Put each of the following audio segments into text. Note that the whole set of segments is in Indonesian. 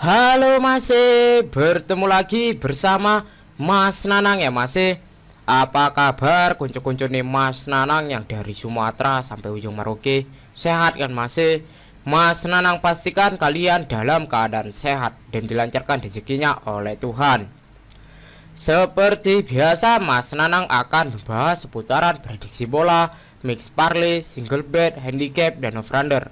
Halo masih bertemu lagi bersama Mas Nanang ya masih. Apa kabar kuncu-kuncu nih Mas Nanang yang dari Sumatera sampai ujung Merauke? Sehat kan masih? Mas Nanang pastikan kalian dalam keadaan sehat dan dilancarkan rezekinya oleh Tuhan. Seperti biasa Mas Nanang akan membahas seputaran prediksi bola, mix parlay, single bet, handicap, dan over-under.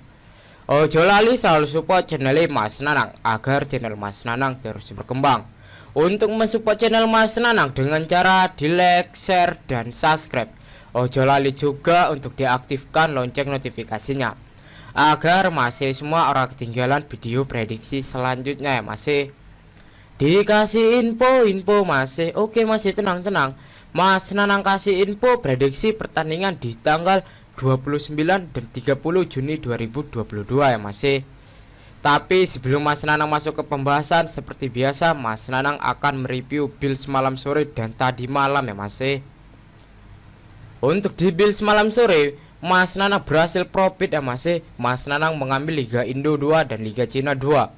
Ojo lali selalu support channel Mas Nanang agar channel Mas Nanang terus berkembang. Untuk mensupport channel Mas Nanang dengan cara di like, share, dan subscribe. Ojo lali juga untuk diaktifkan lonceng notifikasinya agar masih semua orang ketinggalan video prediksi selanjutnya ya masih. Dikasih info masih. Oke masih tenang. Mas Nanang kasih info prediksi pertandingan di tanggal 29 dan 30 Juni 2022 ya masih. Tapi sebelum Mas Nanang masuk ke pembahasan, seperti biasa Mas Nanang akan mereview build semalam sore dan tadi malam ya masih. Untuk di build semalam sore, Mas Nanang berhasil profit ya masih. Mas Nanang mengambil Liga Indo 2 dan Liga Cina 2.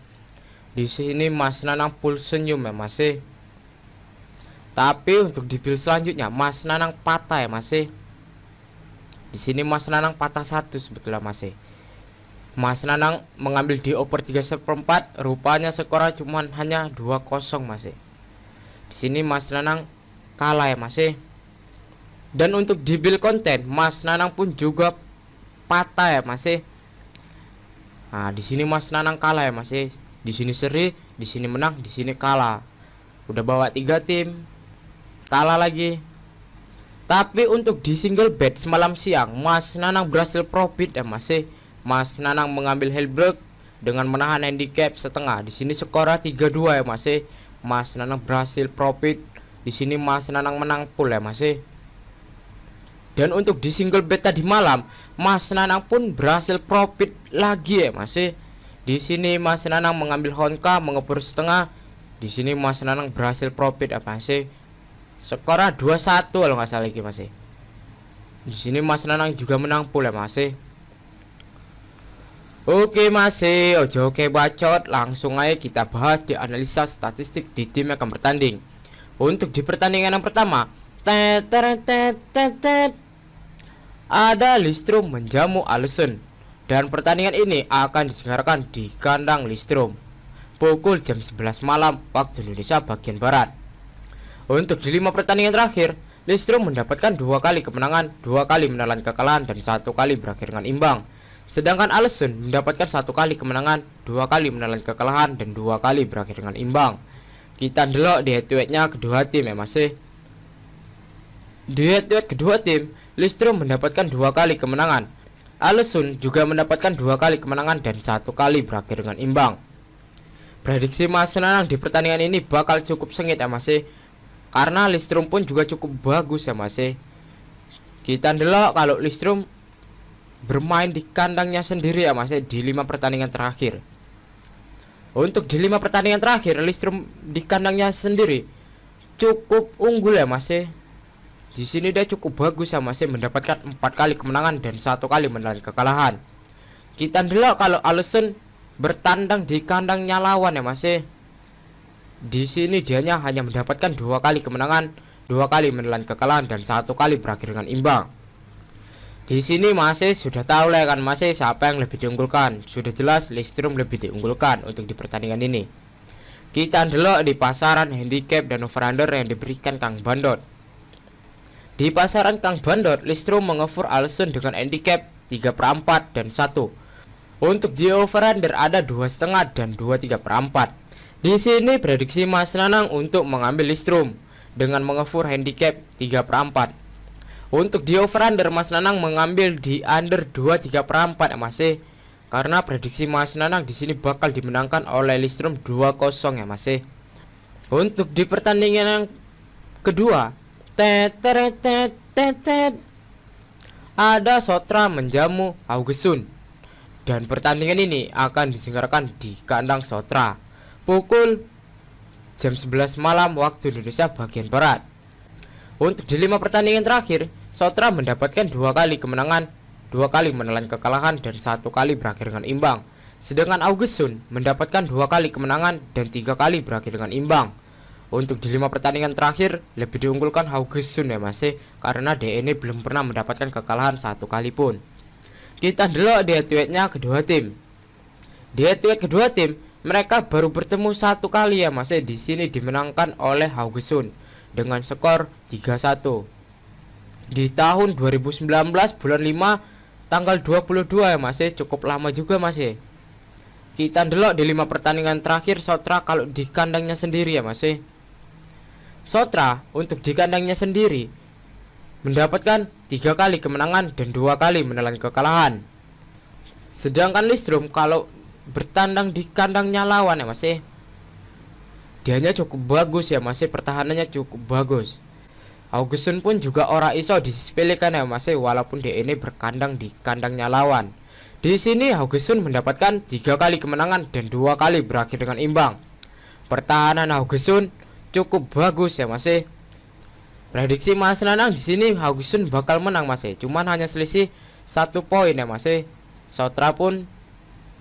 Di sini Mas Nanang full senyum ya masih. Tapi untuk di build selanjutnya Mas Nanang patah ya masih. Di sini Mas Nanang patah satu sebetulnya masih. Mas Nanang mengambil di over 3/4, rupanya skornya cuman hanya 2-0 masih. Di sini Mas Nanang kalah ya masih. Dan untuk di build konten Mas Nanang pun juga patah ya masih. Nah, di sini Mas Nanang kalah ya masih. Di sini seri, di sini menang, di sini kalah. Udah bawa 3 tim, kalah lagi. Tapi untuk di single bet semalam siang Mas Nanang berhasil profit ya masih. Mas Nanang mengambil Hellbreak dengan menahan handicap setengah. Di sini skornya 3-2 ya masih. Mas Nanang berhasil profit. Di sini Mas Nanang menang full ya masih. Dan untuk di single bet tadi malam Mas Nanang pun berhasil profit lagi ya masih. Di sini Mas Nanang mengambil Honka mengebur setengah. Di sini Mas Nanang berhasil profit ya masih. Skornya 2-1 kalau nggak salah lagi masih. Di sini Mas Nanang juga menang full ya masih. Oke masih, oke bacot, langsung aja kita bahas di analisa statistik di tim yang akan bertanding. Untuk di pertandingan yang pertama, ada Listrum menjamu Allison. Dan pertandingan ini akan diselenggarakan di kandang Listrum pukul jam 11 malam waktu Indonesia bagian Barat. Untuk di 5 pertandingan terakhir, Listrum mendapatkan 2 kali kemenangan, 2 kali menelan kekalahan, dan 1 kali berakhir dengan imbang. Sedangkan Allison mendapatkan 1 kali kemenangan, 2 kali menelan kekalahan, dan 2 kali berakhir dengan imbang. Kita delok di head to head-nya kedua tim ya masih. Di head to head kedua tim, Listrum mendapatkan 2 kali kemenangan. Allison juga mendapatkan 2 kali kemenangan dan 1 kali berakhir dengan imbang. Prediksi Mas Nanang di pertandingan ini bakal cukup sengit ya masih. Karena Listrum pun juga cukup bagus ya masih. Kita delok kalau Listrum bermain di kandangnya sendiri ya masih di 5 pertandingan terakhir. Untuk di 5 pertandingan terakhir Listrum di kandangnya sendiri cukup unggul ya masih. Di sini dia cukup bagus ya masih, mendapatkan 4 kali kemenangan dan 1 kali menelan kekalahan. Kita delok kalau Allison bertandang di kandangnya lawan ya masih. Di sini dianya hanya mendapatkan 2 kali kemenangan, 2 kali menelan kekalahan, dan 1 kali berakhir dengan imbang. Di sini masih sudah tahu lah kan masih siapa yang lebih diunggulkan. Sudah jelas Listrum lebih diunggulkan untuk di pertandingan ini. Kita delok di pasaran handicap dan over-under yang diberikan Kang Bandot. Di pasaran Kang Bandot, Listrum mengefor Allison dengan handicap 3/4 dan 1. Untuk di over-under ada 2,5 dan 2,3/4. Di sini prediksi Mas Nanang untuk mengambil Listrum dengan mengefur handicap 3/4. Untuk di over-under Mas Nanang mengambil di under 2,3/4 ya masih. Karena prediksi Mas Nanang di sini bakal dimenangkan oleh Listrum 2-0 ya masih. Untuk di pertandingan yang kedua, ada Sotra menjamu Haugesund. Dan pertandingan ini akan diselenggarakan di kandang Sotra pukul jam 11 malam waktu Indonesia bagian Barat. Untuk di 5 pertandingan terakhir, Sotra mendapatkan 2 kali kemenangan, 2 kali menelan kekalahan, dan 1 kali berakhir dengan imbang. Sedangkan Augustin mendapatkan 2 kali kemenangan dan 3 kali berakhir dengan imbang. Untuk di 5 pertandingan terakhir lebih diunggulkan Augustin ya masih, karena DE belum pernah mendapatkan kekalahan 1 kali pun. Kita delok di head-to-headnya kedua tim. Di head-to-head kedua tim, mereka baru bertemu 1 kali ya masih. Di sini dimenangkan oleh Augustin dengan skor 3-1. Di tahun 2019 bulan 5 tanggal 22 ya masih, cukup lama juga masih. Kita delok di 5 pertandingan terakhir Sotra kalau di kandangnya sendiri ya masih. Sotra untuk di kandangnya sendiri mendapatkan 3 kali kemenangan dan 2 kali menelan kekalahan. Sedangkan Listrum kalau bertandang di kandangnya lawan ya masih, dianya cukup bagus ya masih, pertahanannya cukup bagus. Augustin pun juga ora iso disepelekan ya masih, walaupun dia ini berkandang di kandangnya lawan. Di sini Augustin mendapatkan 3 kali kemenangan dan 2 kali berakhir dengan imbang. Pertahanan Augustin cukup bagus ya masih. Prediksi Mas Nanang di sini Augustin bakal menang masih, cuman hanya selisih 1 poin ya masih. Sotra pun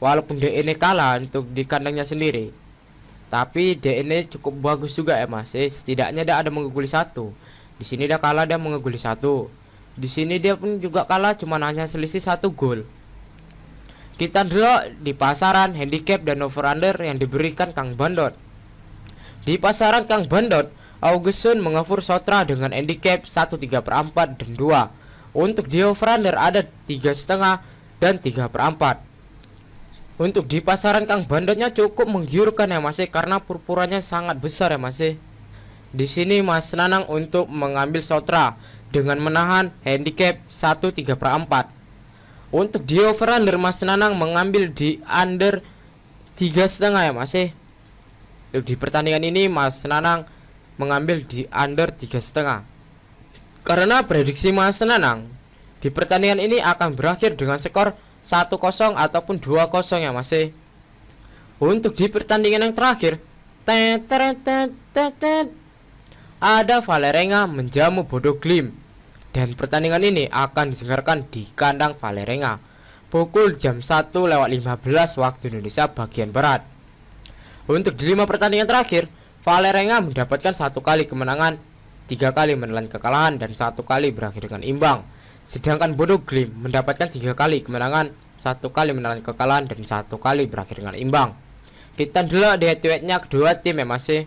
walaupun dia ini kalah untuk di kandangnya sendiri, tapi dia ini cukup bagus juga ya masih. Setidaknya dia ada mengungguli 1. Di sini dia kalah, dia mengungguli 1. Di sini dia pun juga kalah, cuman hanya selisih 1 gol. Kita dulu di pasaran handicap dan over under yang diberikan Kang Bandot. Di pasaran Kang Bandot, Augustin mengoffer Sotra dengan handicap 1/3/4 dan 2. Untuk di over under ada 3,5 dan 3/4. Untuk di pasaran Kang Bandotnya cukup menggiurkan ya masih, karena purpurannya sangat besar ya masih. Di sini Mas Nanang untuk mengambil Sotra dengan menahan handicap 1/3/4. Untuk di over under Mas Nanang mengambil di under 3,5 ya masih. Untuk di pertandingan ini Mas Nanang mengambil di under 3,5. Karena prediksi Mas Nanang di pertandingan ini akan berakhir dengan skor 1-0 ataupun 2-0 ya masih. Untuk di pertandingan yang terakhir, ada Vålerenga menjamu Bodo Glimt, dan pertandingan ini akan diselenggarakan di kandang Vålerenga pukul jam 1:15 waktu Indonesia bagian barat. Untuk di 5 pertandingan terakhir, Vålerenga mendapatkan 1 kali kemenangan, 3 kali menelan kekalahan dan 1 kali berakhir dengan imbang. Sedangkan Bodo Glimt mendapatkan 3 kali kemenangan, 1 kali menelan kekalahan dan 1 kali berakhir dengan imbang. Kita dulu di head-to-headnya kedua tim ya masih.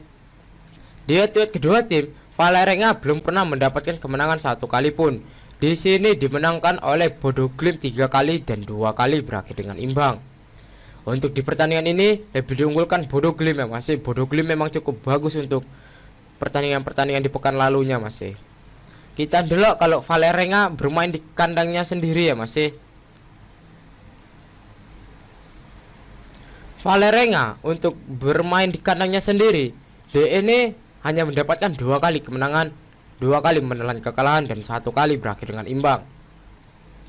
Di head-to-head kedua tim, Vålerenga belum pernah mendapatkan kemenangan 1 kali pun. Di sini dimenangkan oleh Bodo Glimt 3 kali dan 2 kali berakhir dengan imbang. Untuk di pertandingan ini lebih diunggulkan Bodo Glimt ya masih. Bodo Glimt memang cukup bagus untuk pertandingan-pertandingan di pekan lalunya masih. Kita dulu kalau Vålerenga bermain di kandangnya sendiri ya masih. Vålerenga untuk bermain di kandangnya sendiri, dia ini hanya mendapatkan 2 kali kemenangan, 2 kali menelan kekalahan dan 1 kali berakhir dengan imbang.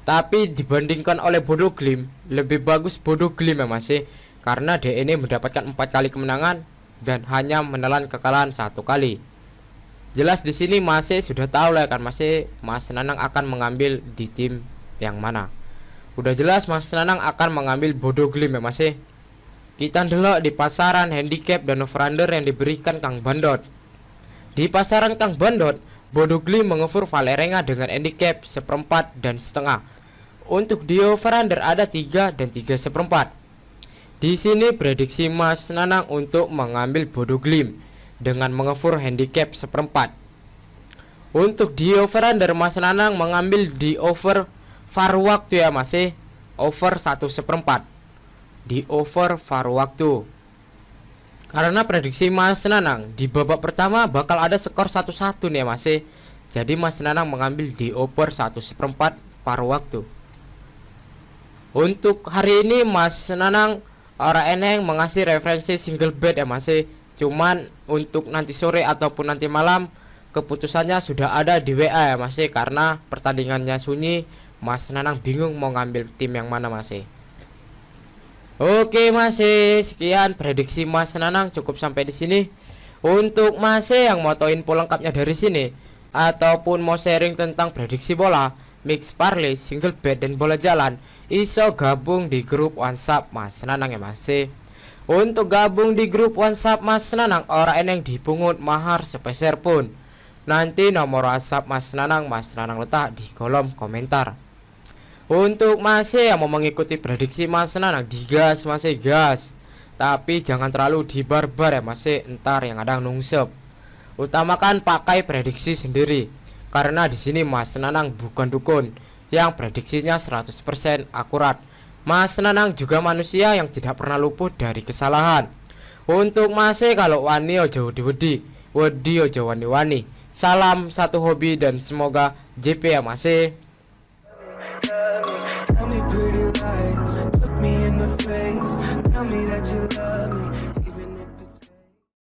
Tapi dibandingkan oleh Bodo Glimt, lebih bagus Bodo Glimt ya masih, karena dia ini mendapatkan 4 kali kemenangan dan hanya menelan kekalahan 1 kali. Jelas di sini masih sudah tahu lah kan masih, Mas Nanang akan mengambil di tim yang mana. Udah jelas Mas Nanang akan mengambil Bodo Glimt ya masih. Kita dulu di pasaran handicap dan over under yang diberikan Kang Bandot. Di pasaran Kang Bandot, Bodo Glimt mengoffer Vålerenga dengan handicap 1/4 dan setengah. Untuk di over under ada 3 dan 3/4. Di sini prediksi Mas Nanang untuk mengambil Bodo Glimt dengan mengoffer handicap 1/4. Untuk di over under Mas Nanang mengambil di over VAR waktu ya masih, over 1/4. Di over VAR waktu. Karena prediksi Mas Nanang di babak pertama bakal ada skor 1-1 nih ya masih. Jadi Mas Nanang mengambil di over 1/4 VAR waktu. Untuk hari ini Mas Nanang ora eneng mengasih referensi single bet ya masih. Cuman untuk nanti sore ataupun nanti malam keputusannya sudah ada di WA ya masih, karena pertandingannya sunyi. Mas Nanang bingung mau ngambil tim yang mana masih. Oke masih, sekian prediksi Mas Nanang cukup sampai di sini. Untuk masih yang mau tahu info lengkapnya dari sini ataupun mau sharing tentang prediksi bola, mix parlay, single bet dan bola jalan, iso gabung di grup WhatsApp Mas Nanang ya Mas. Untuk gabung di grup WhatsApp Mas Nanang ora eneng dipungut mahar sepeser pun. Nanti nomor WhatsApp Mas Nanang letak di kolom komentar. Untuk Mas yang mau mengikuti prediksi Mas Nanang digas Mas gas. Tapi jangan terlalu dibarbar ya Mas, entar yang kadang nungsep. Utamakan pakai prediksi sendiri. Karena di sini Mas Nanang bukan dukun yang prediksinya 100% akurat. Mas Nanang juga manusia yang tidak pernah luput dari kesalahan. Untuk Mas kalau wani ojo wedi, wedi ojo wani-wani. Salam satu hobi dan semoga JP ya Mas. Tell me pretty lies, look me in the face, tell me that you love me.